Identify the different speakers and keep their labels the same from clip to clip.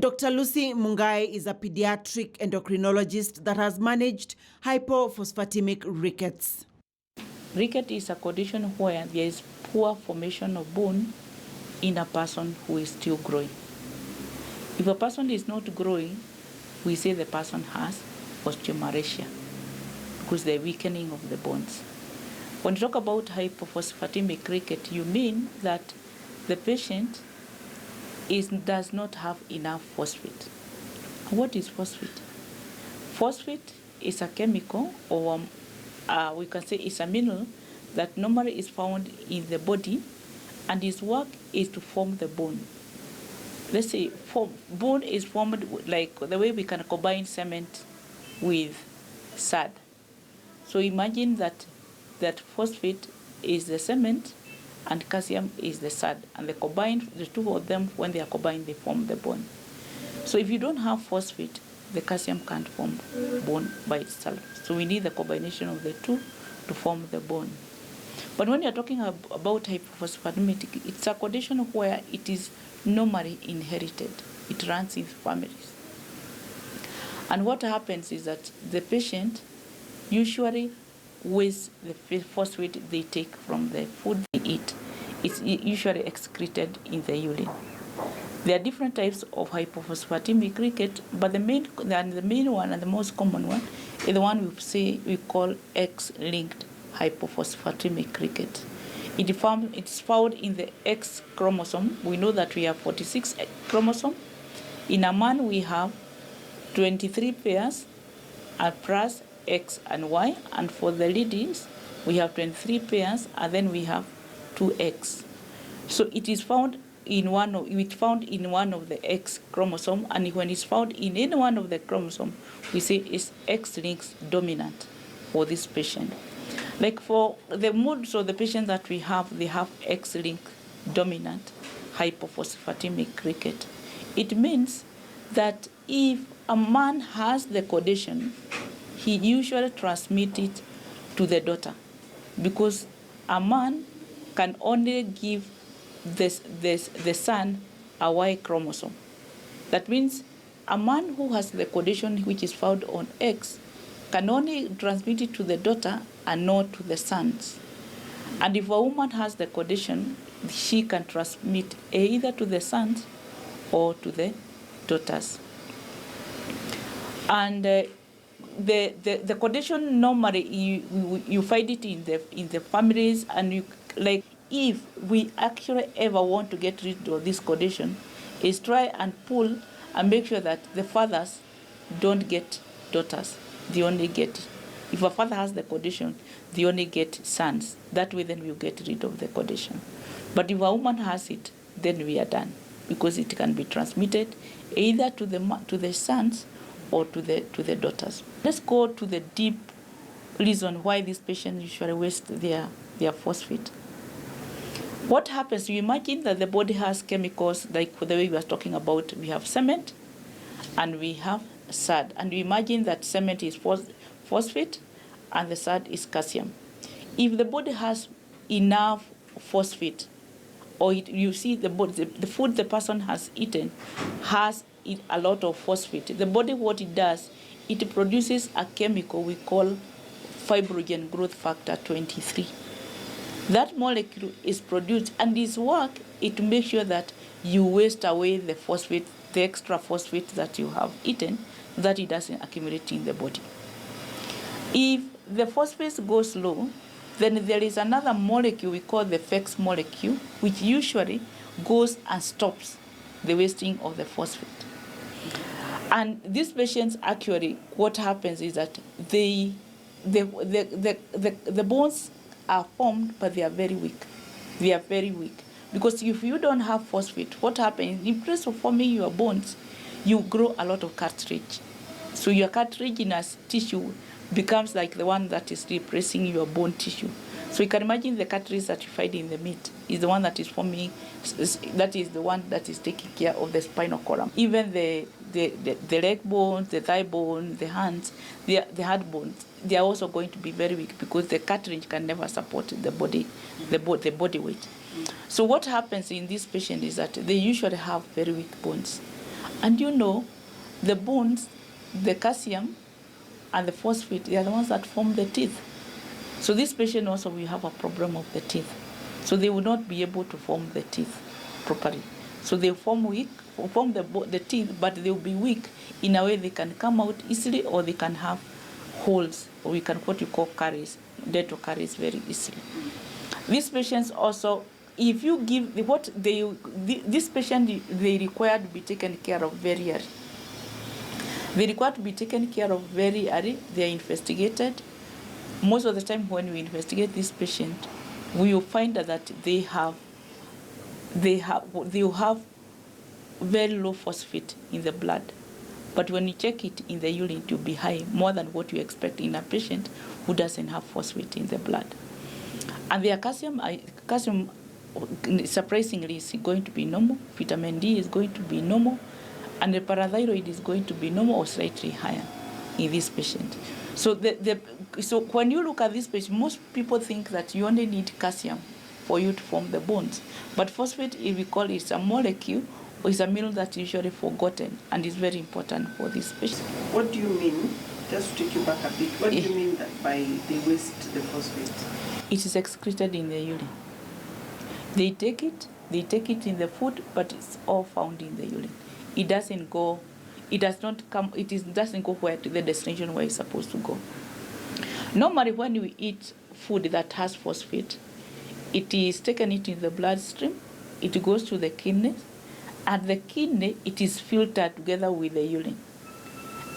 Speaker 1: Dr. Lucy Mungai is a pediatric endocrinologist that has managed hypophosphatemic rickets.
Speaker 2: Rickets is a condition where there is poor formation of bone in a person who is still growing. If a person is not growing, we say the person has osteomalacia, because the weakening of the bones. When you talk about hypophosphatemic ricket, you mean that the patient does not have enough phosphate. What is phosphate? Phosphate is a chemical, or we can say it's a mineral that normally is found in the body, and its work is to form the bone. Let's say bone is formed like the way we can combine cement with sand. So imagine that phosphate is the cement and calcium is the sand, and the two of them, when they are combined, they form the bone. So if you don't have phosphate, the calcium can't form bone by itself. So we need the combination of the two to form the bone. But when you're talking about hypophosphatemic, it's a condition where it is normally inherited. It runs in families. And what happens is that the patient usually wastes the phosphate they take from the food they eat. It's usually excreted in the urine. There are different types of hypophosphatemic ricket, but the main one and the most common one is the one we call X-linked hypophosphatemic ricket. It's found in the X chromosome. We know that we have 46 chromosomes. In a man, we have 23 pairs plus X and Y, and for the ladies, we have 23 pairs, and then we have 2X. So it is found in one of the X chromosome, and when it's found in any one of the chromosome, we say it's X-linked dominant for this patient. Like for the moods of the patient that we have, they have X-linked dominant hypophosphatemic ricket. It means that if a man has the condition, he usually transmits it to the daughter, because a man can only give the son a Y chromosome. That means a man who has the condition which is found on X can only transmit it to the daughter and not to the sons. And if a woman has the condition, she can transmit either to the or to the daughters. And the condition normally you find it in the families, and you, like, if we actually ever want to get rid of this condition, is try and pull and make sure that the fathers don't get daughters. They only get, if a father has the condition, they only get sons. That way then we get rid of the condition. But if a woman has it, then we are done, because it can be transmitted either to the sons or to the daughters. Let's go to the deep reason why these patients usually waste their phosphate. What happens, you imagine that the body has chemicals, like the way we were talking about, we have cement and we have sand. And you imagine that cement is phosphate and the sand is calcium. If the body has enough phosphate, or you see the food the person has eaten has a lot of phosphate, the body, what it does, it produces a chemical we call fibrogen growth factor 23. That molecule is produced, and its work is to make sure that you waste away the phosphate, the extra phosphate that you have eaten, that it doesn't accumulate in the body. If the phosphate goes low, then there is another molecule we call the FEX molecule, which usually goes and stops the wasting of the phosphate. And these patients, actually, what happens is that the bones are formed, but they are very weak. They are very weak. Because if you don't have phosphate, what happens? In place of forming your bones, you grow a lot of cartilage. So your cartilaginous tissue becomes like the one that is replacing your bone tissue. So you can imagine the cartilage that you find in the meat is the one that is forming, that is the one that is taking care of the spinal column. Even the leg bones, the thigh bone, the hands, the heart bones, they are also going to be very weak, because the cartilage can never support the body weight. So what happens in this patient is that they usually have very weak bones. And you know, the bones, the calcium and the phosphate, they are the ones that form the teeth. So this patient also will have a problem of the teeth. So they will not be able to form the teeth properly. So they form the teeth, but they will be weak in a way they can come out easily, or they can have holes, or we can what you call caries, dental caries very easily. These patients also, if you give this patient, they require to be taken care of very early. They require to be taken care of very early. They are investigated. Most of the time when we investigate this patient, we will find that they will have very low phosphate in the blood. But when you check it in the urine, it will be high, more than what you expect in a patient who doesn't have phosphate in the blood. And their calcium surprisingly is going to be normal. Vitamin D is going to be normal. And the parathyroid is going to be normal or slightly higher in this patient. So so when you look at this patient, most people think that you only need calcium for you to form the bones. But phosphate, if we call it a molecule, or is a mineral that's usually forgotten and is very important for this patient.
Speaker 1: What do you mean, just to take you back a bit, what do you mean that by they waste the phosphate?
Speaker 2: It is excreted in the urine. They take it in the food, but it's all found in the urine. It doesn't go where to the destination where it's supposed to go. Normally when we eat food that has phosphate, it is taken into the bloodstream, it goes to the kidney. At the kidney, it is filtered together with the urine.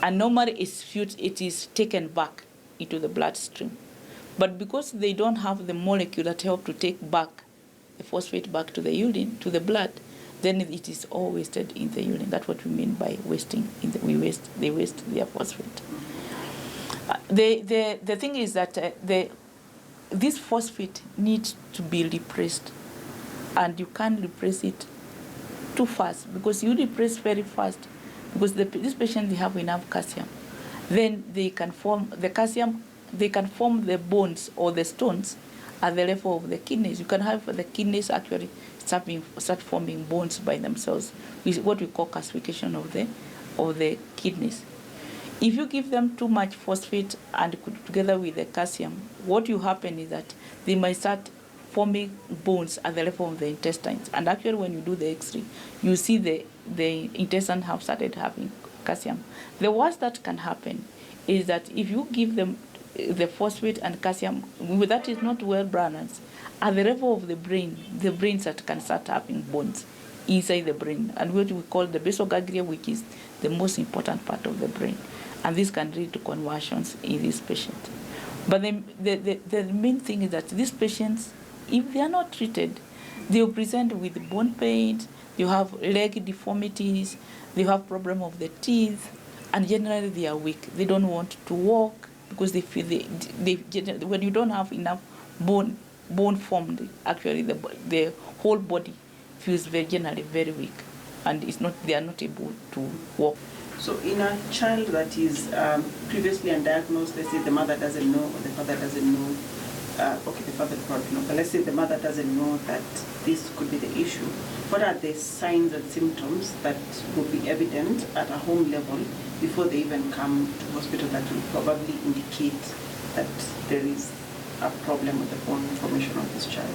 Speaker 2: And normally it is taken back into the bloodstream. But because they don't have the molecule that help to take back the phosphate back to the urine, to the blood, then it is all wasted in the urine. That's what we mean by wasting. They waste their phosphate. The thing is that this phosphate needs to be replaced, and you can't replace it too fast, because you replace very fast, because this patient, they have enough calcium, then they can form the calcium. They can form the bones or the stones at the level of the kidneys. You can have the kidneys actually start forming bones by themselves, with what we call calcification of the kidneys. If you give them too much phosphate and together with the calcium, what will happen is that they might start forming bones at the level of the intestines. And actually when you do the X-ray, you see the intestine have started having calcium. The worst that can happen is that if you give them the phosphate and calcium that is not well balanced, at the level of the brain can start having bones inside the brain, and what we call the basal ganglia, which is the most important part of the brain. And this can lead to conversions in this patient. But the main thing is that these patients, if they are not treated, they will present with bone pain, you have leg deformities, they have problem of the teeth, and generally they are weak. They don't want to walk because they feel when you don't have enough bone formed, actually the whole body feels generally very weak, and they are not able to walk.
Speaker 1: So in a child that is previously undiagnosed, let's say the mother doesn't know or the father doesn't know, the father probably know, but let's say the mother doesn't know that this could be the issue, what are the signs and symptoms that will be evident at a home level before they even come to hospital that will probably indicate that there is a problem with the bone formation of this child?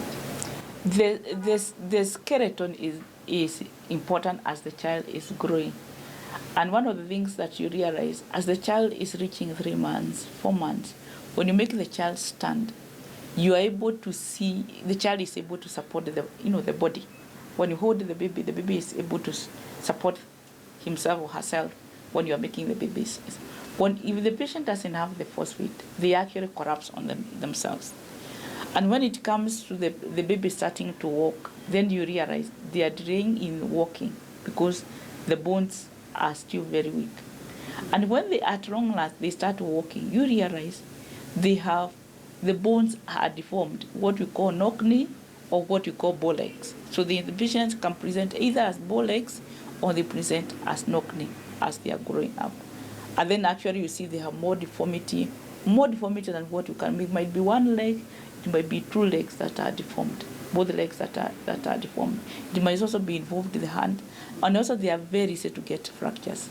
Speaker 2: The skeleton is important as the child is growing. And one of the things that you realize as the child is reaching 3 months, 4 months, when you make the child stand, you are able to see the child is able to support the body. When you hold the baby is able to support himself or herself when you are making the babies. If the patient doesn't have the phosphate, they actually collapse on themselves. And when it comes to the baby starting to walk, then you realize they are delaying in walking because the bones are still very weak. And when they at long last they start walking, you realize the bones are deformed, what we call knock knee or what we call bow legs. So the patients can present either as bow legs or they present as knock knee as they are growing up. And then actually you see they have more deformity than what you can make. It might be one leg, it might be 2 legs that are deformed. both legs that are deformed. It might also be involved in the hand, and also they are very easy to get fractures.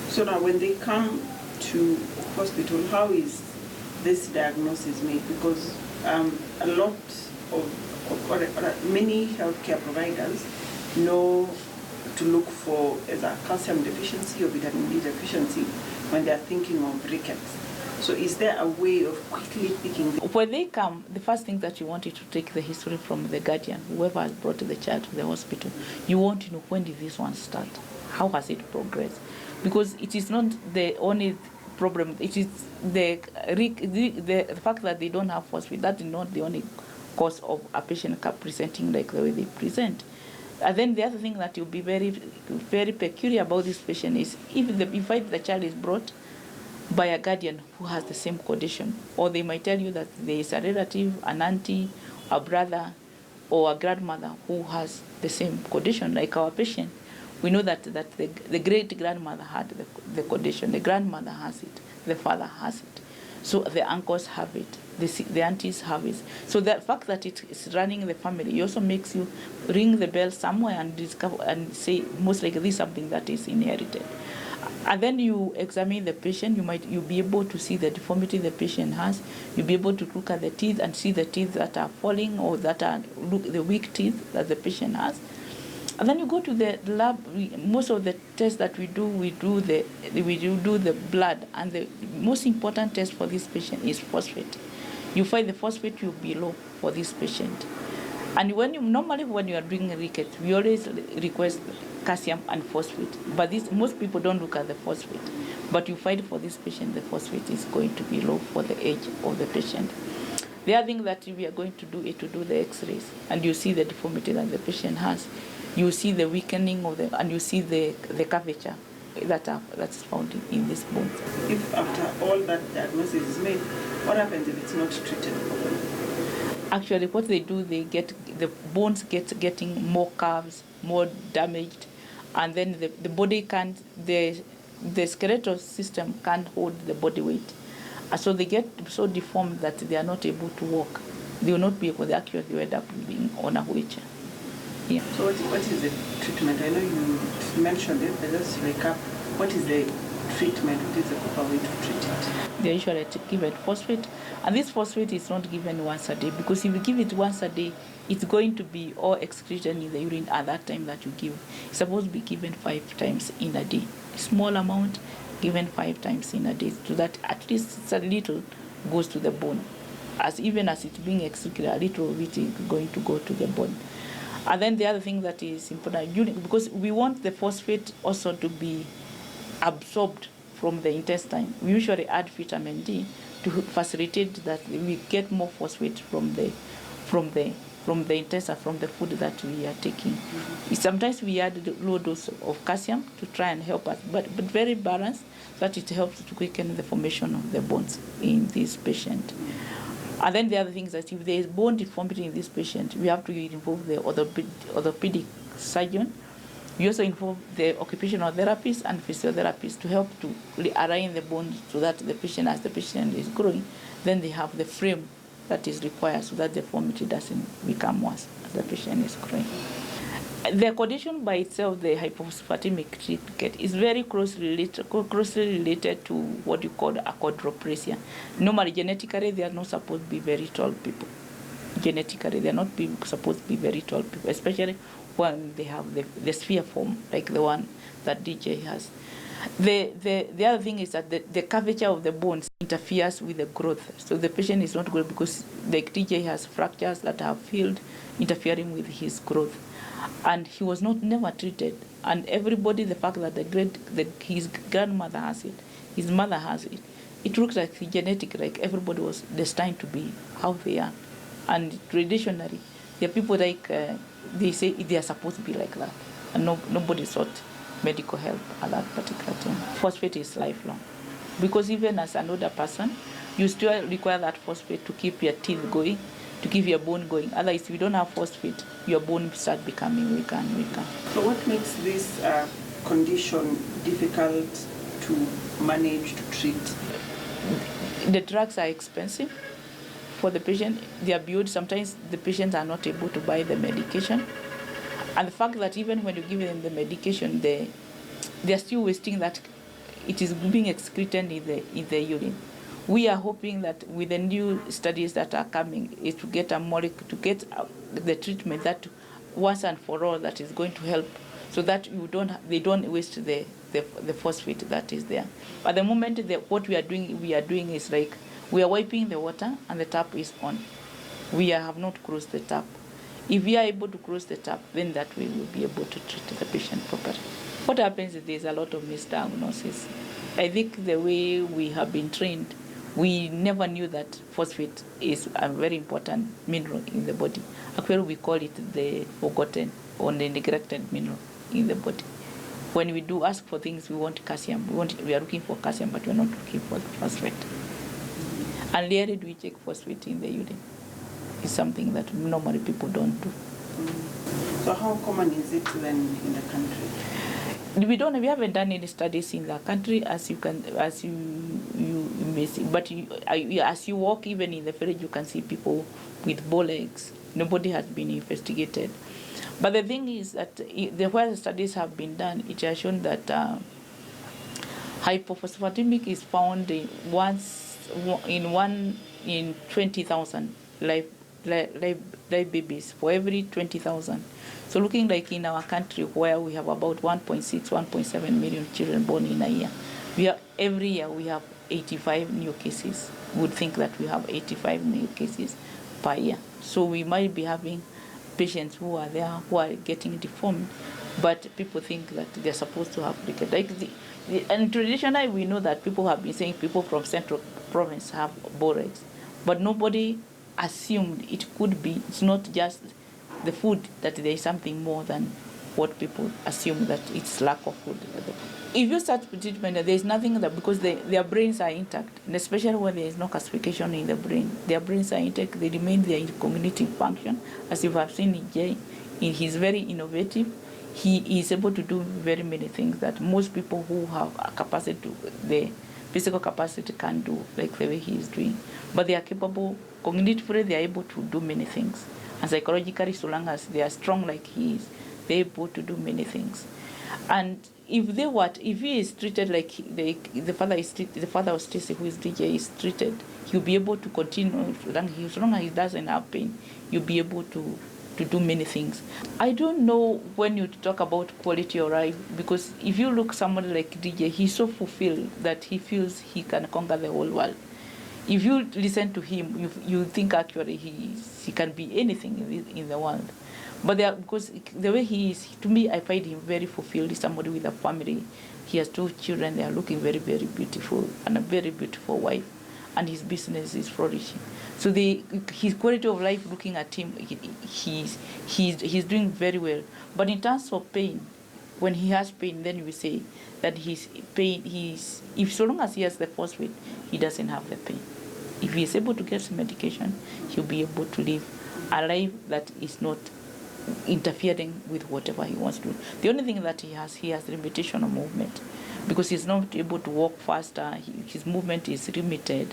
Speaker 1: So now when they come to hospital, how is this diagnosis made? Because a lot of many healthcare providers know to look for either calcium deficiency or vitamin D deficiency when they are thinking of rickets. So is there a way of quickly picking?
Speaker 2: When they come, the first thing that you want is to take the history from the guardian, whoever has brought the child to the hospital. You want to know, when did this one start? How has it progressed? Because it is not the only problem. It is the fact that they don't have phosphate. That is not the only cause of a patient presenting like the way they present. And then the other thing that will be very, very peculiar about this patient is if the child is brought by a guardian who has the same condition, or they might tell you that there is a relative, an auntie, a brother, or a grandmother who has the same condition, like our patient. We know that the great-grandmother had the condition, the grandmother has it, the father has it. So the uncles have it, the aunties have it. So the fact that it is running in the family, it also makes you ring the bell somewhere and discover and say, most likely this is something that is inherited. And then you examine the patient, you'll be able to see the deformity the patient has. You'll be able to look at the teeth and see the teeth that are falling or that are the weak teeth that the patient has. And then you go to the lab. Most of the tests that we do the blood, and the most important test for this patient is phosphate. You find the phosphate will be low for this patient. And normally when you are doing rickets, we always request calcium and phosphate. But most people don't look at the phosphate. But you find for this patient the phosphate is going to be low for the age of the patient. The other thing that we are going to do is to do the X-rays, and you see the deformity that the patient has. You see the weakening and you see the curvature that's found in this bone.
Speaker 1: If after all that diagnosis is made, what happens if it's not treated properly?
Speaker 2: Actually, what they do, the bones getting more curves, more damaged, and then the body can't, the skeletal system can't hold the body weight. And so they get so deformed that they are not able to walk. They will not be able to actually end up being on a wheelchair. Yeah.
Speaker 1: So what is the treatment? I know you mentioned it, but let's recap. What is the treatment? What is the proper way to treat it?
Speaker 2: They usually given phosphate, and this phosphate is not given once a day, because if you give it once a day, it's going to be all excreted in the urine at that time that you give. It's supposed to be given 5 times in a day. A small amount given 5 times in a day, so that at least it's a little goes to the bone. Even as it's being excreted, a little of it is going to go to the bone. And then the other thing that is important, because we want the phosphate also to be absorbed from the intestine, we usually add vitamin D to facilitate that we get more phosphate from the intestine, from the food that we are taking. Mm-hmm. Sometimes we add a low dose of calcium to try and help us, but very balanced, that it helps to quicken the formation of the bones in this patient. And then the other thing is that if there is bone deformity in this patient, we have to involve the orthopedic surgeon. We also involve the occupational therapists and physiotherapists to help to align the bones so that the patient, as the patient is growing, then they have the frame that is required so that the deformity doesn't become worse as the patient is growing. The condition by itself, the hypophosphatemic ricket, is very closely related to what you call achondroplasia. Normally, genetically, they are not supposed to be very tall people. Genetically, they are not supposed to be very tall people, especially when they have the sphere form, like the one that DJ has. The other thing is that the curvature of the bones interferes with the growth. So the patient is not growing because the DJ has fractures that have filled, interfering with his growth. And he was never treated. And everybody, the fact that his grandmother has it, his mother has it, it looks like genetic, like everybody was destined to be how they are. And traditionally, there are people like, they say they are supposed to be like that. And nobody sought medical help at that particular time. Phosphate is lifelong. Because even as an older person, you still require that phosphate to keep your teeth going, to keep your bone going. Otherwise, if you don't have phosphate, your bone start becoming weaker and weaker.
Speaker 1: So what makes this condition difficult to manage, to treat?
Speaker 2: The drugs are expensive for the patient. They are billed. Sometimes the patients are not able to buy the medication. And the fact that even when you give them the medication, they are still wasting that. It is being excreted in the urine. We are hoping that with the new studies that are coming, is to get the treatment that once and for all that is going to help, so that they don't waste the phosphate that is there. At the moment, what we are doing is like we are wiping the water and the tap is on. We have not closed the tap. If we are able to close the tap, then that way we will be able to treat the patient properly. What happens is there's a lot of misdiagnosis. I think the way we have been trained, we never knew that phosphate is a very important mineral in the body. Actually, we call it the forgotten or the neglected mineral in the body. When we do ask for things, we want calcium. We are looking for calcium, but we're not looking for phosphate. And rarely do we check phosphate in the urine. It's something that normally people don't do.
Speaker 1: So how common is it then in the country?
Speaker 2: We haven't done any studies in the country, as you may see. But as you walk, even in the village, you can see people with bow legs. Nobody has been investigated. But the thing is that where the studies have been done, it has shown that hypophosphatemia is found in 20,000 live babies for every 20,000. So looking like in our country where we have about 1.7 million children born in a year, every year we have 85 new cases. We would think that we have 85 new cases per year. So we might be having patients who are there who are getting deformed, but people think that they're supposed to have rickets. And traditionally we know that people have been saying people from central province have bow legs, but nobody assumed it could be. It's not just the food, that there is something more than what people assume, that it's lack of food. If you start treatment, there is nothing that, because their brains are intact, and especially when there is no calcification in the brain, their brains are intact, they remain their cognitive function. As you have seen in Jay, he's very innovative. He is able to do very many things that most people who have a capacity, the physical capacity, can't do, like the way he is doing. But they are capable, cognitively, they are able to do many things. And psychologically, so long as they are strong like he is, they're able to do many things. And if he is treated like the father of Stacy, who is DJ, is treated, he'll be able to continue. As long as he doesn't have pain, you'll be able to do many things. I don't know when you talk about quality of life, because if you look somebody like DJ, he's so fulfilled that he feels he can conquer the whole world. If you listen to him, you think actually he can be anything in the world. But because the way he is, to me, I find him very fulfilled. He's somebody with a family. He has 2 children. They are looking very, very beautiful, and a very beautiful wife. And his business is flourishing. So his quality of life, looking at him, he's doing very well. But in terms of pain, when he has pain, then we say that his pain, if so long as he has the phosphate, he doesn't have the pain. If he is able to get some medication, he'll be able to live a life that is not interfering with whatever he wants to do. The only thing that he has limitation of movement, because he's not able to walk faster. His movement is limited.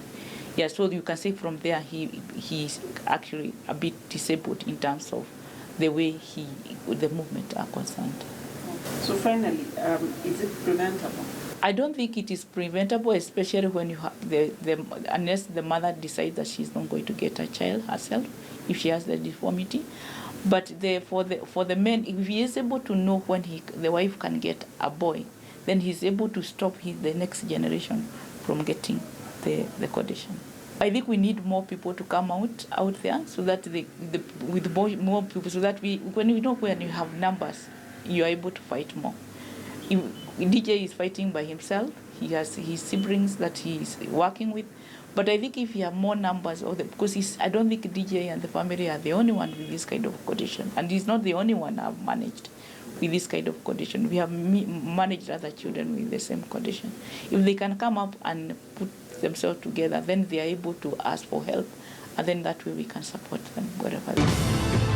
Speaker 2: Yeah, so you can say from there he's actually a bit disabled in terms of the way the movement are concerned.
Speaker 1: So finally, is it preventable?
Speaker 2: I don't think it is preventable, especially when you have unless the mother decides that she's not going to get a child herself, if she has the deformity. But for the men, if he is able to know when the wife can get a boy, then he's able to stop the next generation from getting the condition. I think we need more people to come out there, so that with more people, so that when you have numbers, you are able to fight more. If DJ is fighting by himself, he has his siblings that he is working with. But I think if you have more numbers, because I don't think DJ and the family are the only one with this kind of condition, and he's not the only one I've managed with this kind of condition. We have managed other children with the same condition. If they can come up and put themselves together, then they are able to ask for help, and then that way we can support them wherever they are.